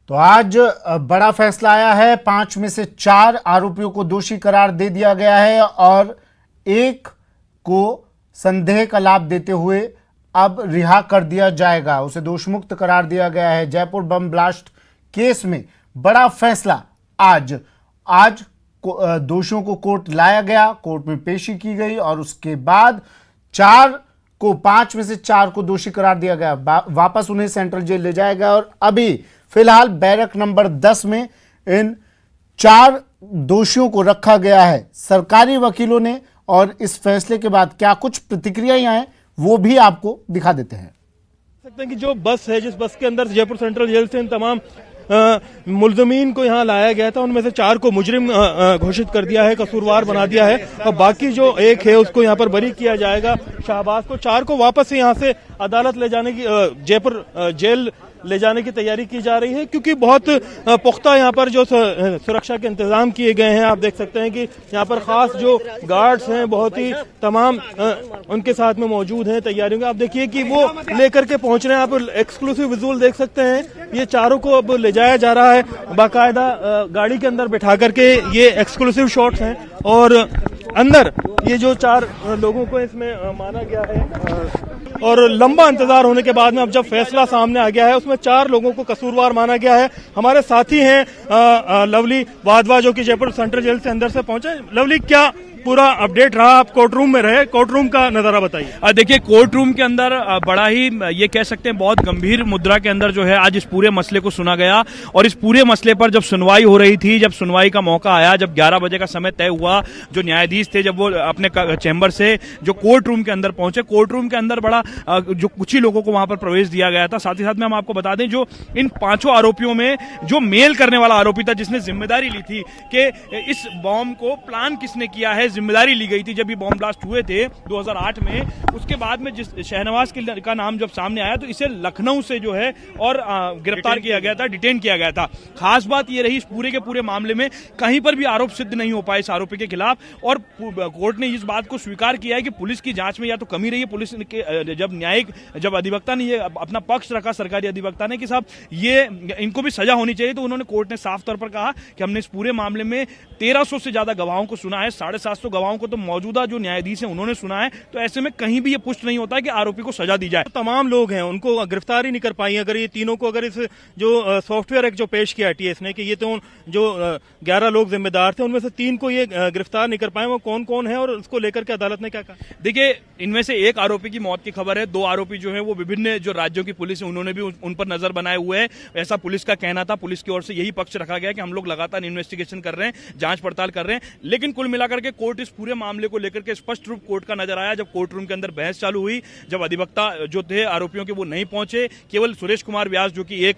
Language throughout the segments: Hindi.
तो आज बड़ा फैसला आया है। 5 में से 4 आरोपियों को दोषी करार दे दिया गया है और एक को संदेह का लाभ देते हुए अब रिहा कर दिया जाएगा, उसे दोषमुक्त करार दिया गया है। जयपुर बम ब्लास्ट केस में बड़ा फैसला आज दोषियों को कोर्ट लाया गया, कोर्ट में पेशी की गई और उसके बाद 5 में से 4 को दोषी करार दिया गया। वापस उन्हें सेंट्रल जेल ले जाएगा और अभी फिलहाल बैरक नंबर 10 में इन 4 दोषियों को रखा गया है। सरकारी वकीलों ने और इस फैसले के बाद क्या कुछ प्रतिक्रियाएं हैं वो भी आपको दिखा देते हैं। सकते हैं कि जो बस है, जिस बस के अंदर जयपुर सेंट्रल जेल से इन तमाम मुल्ज़मीन को यहाँ लाया गया था, उनमें से 4 को मुजरिम घोषित कर दिया है, कसूरवार बना दिया है और बाकी जो एक है उसको यहाँ पर बरी किया जाएगा। शाहबाज को 4 को वापस यहाँ से अदालत ले जाने की, जयपुर जेल ले जाने की तैयारी की जा रही है, क्योंकि बहुत पुख्ता यहाँ पर जो सुरक्षा के इंतजाम किए गए हैं। आप देख सकते हैं कि यहाँ पर खास जो गार्ड्स हैं बहुत ही तमाम उनके साथ में मौजूद हैं तैयारियों में। आप देखिए कि वो लेकर के पहुंच रहे हैं। आप एक्सक्लूसिव विजुअल देख सकते हैं। ये 4 को अब ले जाया जा रहा है बाकायदा गाड़ी के अंदर बैठा करके। ये एक्सक्लूसिव शॉट्स हैं और अंदर ये जो 4 लोगों को इसमें माना गया है और लंबा इंतजार होने के बाद में अब जब फैसला सामने आ गया है, उसमें 4 लोगों को कसूरवार माना गया है। हमारे साथी हैं लवली वाधवा, जो कि जयपुर सेंट्रल जेल से अंदर से पहुंचे। लवली, क्या पूरा अपडेट रहा? आप कोर्ट रूम में रहे, कोर्ट रूम का नजारा बताइए। देखिए, कोर्ट रूम के अंदर बड़ा ही ये कह सकते हैं बहुत गंभीर मुद्रा के अंदर जो है आज इस पूरे मसले को सुना गया और इस पूरे मसले पर जब सुनवाई हो रही थी, जब सुनवाई का मौका आया, जब 11 बजे का समय तय हुआ, जो न्यायाधीश थे जब वो अपने चैम्बर से जो कोर्ट रूम के अंदर पहुंचे, कोर्ट रूम के अंदर बड़ा जो कुछ ही लोगों को वहां पर प्रवेश दिया गया था। साथ ही साथ में हम आपको बता दें, जो इन 5 आरोपियों में जो मेल करने वाला आरोपी था, जिसने जिम्मेदारी ली थी कि इस बॉम्ब को प्लान किसने किया है, जिम्मेदारी ली गई थी जब ये बॉम्ब ब्लास्ट हुए थे 2008 में। उसके बाद में जिस शहनवाज का नाम जब सामने आया तो इसे लखनऊ से जो है और गिरफ्तार किया गया था, डिटेन किया गया था। खास बात ये रही इस पूरे के पूरे मामले में कहीं पर भी आरोप सिद्ध नहीं हो पाए इस आरोपी के खिलाफ और कोर्ट ने इस बात को स्वीकार किया है कि पुलिस की जांच में या तो कमी रही है। पुलिस के जब अधिवक्ता ने ये अपना पक्ष रखा, सरकारी अधिवक्ता ने, कि साहब ये इनको भी सजा होनी चाहिए, तो उन्होंने कोर्ट ने साफ तौर पर कहा कि हमने इस पूरे मामले में 1300 से ज्यादा गवाहों को सुना है, 750 गवाहों को तो मौजूदा जो न्यायाधीश हैं उन्होंने सुना है। तो ऐसे में कहीं भी ये पुष्ट नहीं होता है कि आरोपी को सजा दी जाए। तो तमाम लोग हैं, उनको गिरफ्तार ही नहीं कर पाई। अगर ये तीनों को, अगर इस जो सॉफ्टवेयर एक जो पेश किया टीएस ने कि ये तो जो 11 लोग जिम्मेदार थे, उनमें से 3 को ये गिरफ्तार नहीं कर पाए, वो कौन कौन है और उसको लेकर के अदालत ने क्या कहा? देखिए, इनमें से एक आरोपी की मौत की खबर है, 2 आरोपी जो है वो विभिन्न जो राज्यों की पुलिस है उन्होंने भी उन पर नजर बनाए हुए है। ऐसा पुलिस का कहना था, पुलिस की ओर से यही पक्ष रखा गया कि हम लोग लगातार इन्वेस्टिगेशन कर रहे हैं, जांच पड़ताल कर रहे हैं। लेकिन कुल मिलाकर के कोर्ट इस पूरे मामले को लेकर के स्पष्ट रूप कोर्ट का नजर आया जब कोर्ट रूम के अंदर बहस चालू हुई, जब अधिवक्ता जो थे आरोपियों के वो नहीं पहुंचे, केवल सुरेश कुमार व्यास जो कि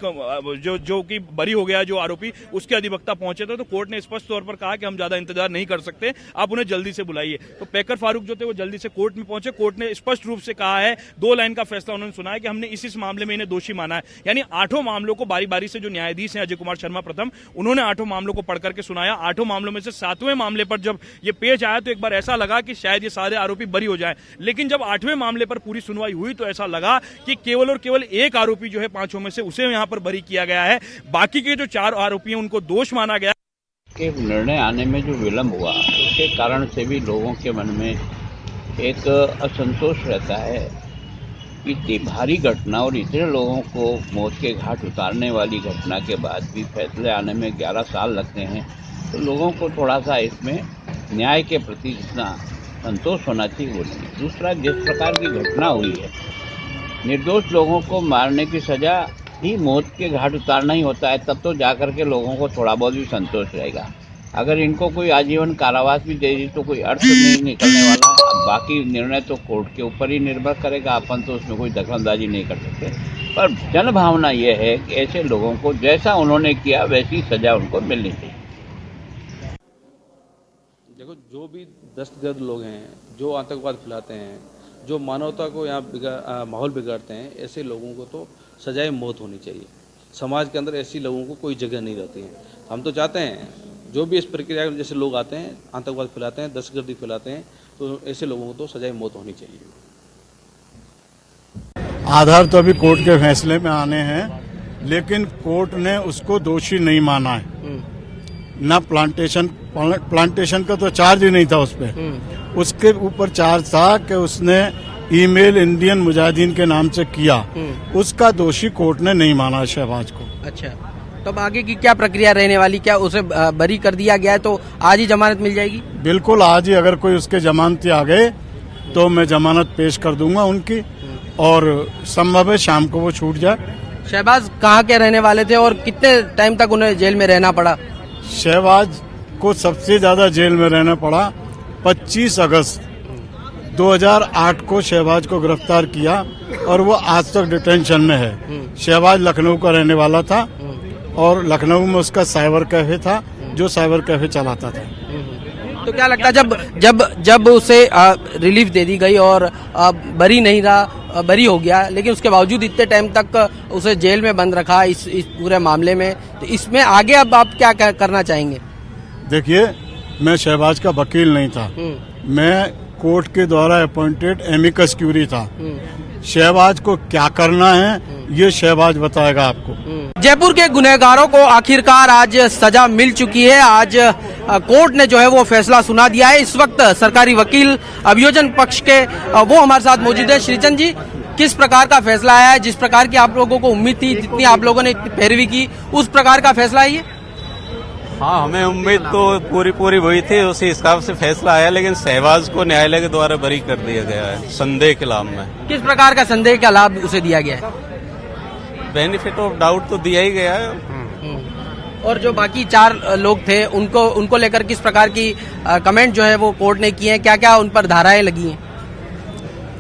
जो कि बरी हो गया जो आरोपी, उसके अधिवक्ता पहुंचे थे। तो कोर्ट ने स्पष्ट तौर पर कहा कि हम ज्यादा इंतजार नहीं कर सकते, आप उन्हें जल्दी से बुलाइए। तो पैकर फारूक जो थे वो जल्दी से कोर्ट में पहुंचे। कोर्ट ने स्पष्ट रूप से कहा है, 2 लाइन का फैसला उन्होंने सुना है कि हमने इस मामले में इन्हें दोषी माना है। यानी 8 मामलों को बारी बारी से जो न्यायाधीश हैं अजय कुमार शर्मा प्रथम, उन्होंने 8 मामलों को पढ़ करके सुनाया। 8 मामलों में से 7वें मामले पर जब ये पेश आया तो एक बार ऐसा लगा कि शायद ये सारे आरोपी बरी हो जाए, लेकिन जब 8वें मामले पर पूरी सुनवाई हुई तो ऐसा लगा कि केवल और केवल एक आरोपी जो है 5 में से, उसे यहां पर बरी किया गया है। बाकी के जो 4 आरोपी हैं उनको दोष माना गया। के निर्णय आने में जो विलंब हुआ उसके कारण से भी लोगों के मन में एक असंतोष रहता है। इतनी भारी घटना और इतने लोगों को मौत के घाट उतारने वाली घटना के बाद भी फैसले आने में 11 साल लगते हैं, तो लोगों को थोड़ा सा इसमें न्याय के प्रति जितना संतोष होना चाहिए वो नहीं। दूसरा, जिस प्रकार की घटना हुई है, निर्दोष लोगों को मारने की सजा ही मौत के घाट उतारना ही होता है, तब तो जाकर के लोगों को थोड़ा बहुत भी संतोष रहेगा। अगर इनको कोई आजीवन कारावास भी दे दी तो कोई अर्थ नहीं निकलने वाला। अब बाकी निर्णय तो कोर्ट के ऊपर ही निर्भर करेगा, अपन तो उसमें कोई दखलंदाजी नहीं कर सकते। पर जन भावना यह है कि ऐसे लोगों को जैसा उन्होंने किया वैसी सजा उनको मिलनी चाहिए। देखो, जो भी दहशतगर्द लोग हैं, जो आतंकवाद फैलाते हैं, जो मानवता को यहाँ माहौल बिगाड़ते हैं, ऐसे लोगों को तो सजाए मौत होनी चाहिए। समाज के अंदर ऐसी लोगों को कोई जगह नहीं रहती है। हम तो चाहते हैं जो भी इस प्रक्रिया में जैसे लोग आते हैं, आतंकवाद फैलाते हैं, दहशतगर्दी फैलाते हैं, तो ऐसे लोगों को तो सजाए मौत होनी चाहिए। आधार तो अभी कोर्ट के फैसले में आने हैं लेकिन कोर्ट ने उसको दोषी नहीं माना है। ना प्लांटेशन का तो चार्ज ही नहीं था उस पे। उसके ऊपर चार्ज था कि उसने ईमेल इंडियन मुजाहिदीन के नाम से किया। उसका दोषी कोर्ट ने नहीं माना शहबाज को। अच्छा, तो अब आगे की क्या प्रक्रिया रहने वाली? क्या उसे बरी कर दिया गया है तो आज ही जमानत मिल जाएगी? बिल्कुल, आज ही अगर कोई उसके जमानती आ गए तो मैं जमानत पेश कर दूंगा उनकी, और संभव है शाम को वो छूट जाए। शहबाज कहाँ के रहने वाले थे और कितने टाइम तक उन्हें जेल में रहना पड़ा? शहबाज को सबसे ज्यादा जेल में रहना पड़ा। 25 अगस्त 2008 को शहबाज को गिरफ्तार किया और वो आज तक डिटेंशन में है। शहबाज लखनऊ का रहने वाला था और लखनऊ में उसका साइबर कैफे था, जो साइबर कैफे चलाता था। तो क्या लगता है जब उसे रिलीफ दे दी गई और बरी नहीं रहा, बरी हो गया, लेकिन उसके बावजूद इतने टाइम तक उसे जेल में बंद रखा इस पूरे मामले में, तो इसमें आगे अब आप क्या करना चाहेंगे? देखिए, मैं शहबाज का वकील नहीं था, मैं कोर्ट के द्वारा अपॉइंटेड एमिकस क्यूरी था। शहबाज को क्या करना है ये शहबाज बताएगा आपको। जयपुर के गुनहगारों को आखिरकार आज सजा मिल चुकी है। आज कोर्ट ने जो है वो फैसला सुना दिया है। इस वक्त सरकारी वकील अभियोजन पक्ष के वो हमारे साथ मौजूद है। श्रीचंद जी, किस प्रकार का फैसला आया है? जिस प्रकार की आप लोगों को उम्मीद थी, जितनी आप लोगों ने पैरवी की, उस प्रकार का फैसला है ये? हाँ, हमें उम्मीद तो पूरी वही थी, उसी हिसाब से फैसला आया, लेकिन शहबाज को न्यायालय के द्वारा बरी कर दिया गया है संदेह के लाभ में। किस प्रकार का संदेह का लाभ उसे दिया गया है? बेनिफिट ऑफ डाउट तो दिया ही गया है। और जो बाकी 4 लोग थे उनको लेकर किस प्रकार की कमेंट जो है वो कोर्ट ने किए हैं? क्या क्या उन पर धाराएं लगी हैं?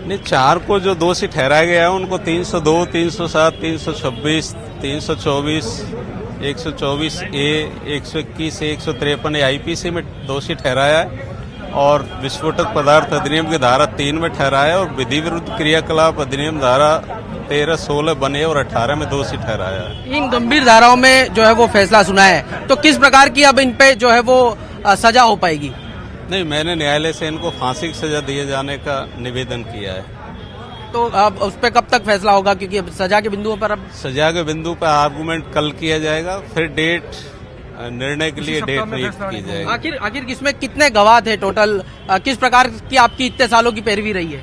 नहीं, 4 को जो दोषी ठहराया गया है उनको 302, 307, 326, 324, 124 ए, 121 ए, 153 आईपीसी में दोषी ठहराया है और विस्फोटक पदार्थ अधिनियम की धारा 3 में ठहराया है और विधि विरुद्ध क्रियाकलाप अधिनियम धारा 13, 16 बने और 18 में दोषी ठहराया है। इन गंभीर धाराओं में जो है वो फैसला सुना है, तो किस प्रकार की अब इन पे जो है वो सजा हो पाएगी? नहीं, मैंने न्यायालय से इनको फांसी की सजा दिए जाने का निवेदन किया है। तो अब उस पर कब तक फैसला होगा? क्योंकि अब सजा के बिंदुओं पर सजा के बिंदु पर आर्गुमेंट कल किया जाएगा, फिर निर्णय के लिए डेट नियुक्त की जाएगी। आखिर किसमें कितने गवाह थे टोटल? किस प्रकार की आपकी इतने सालों की पैरवी रही है?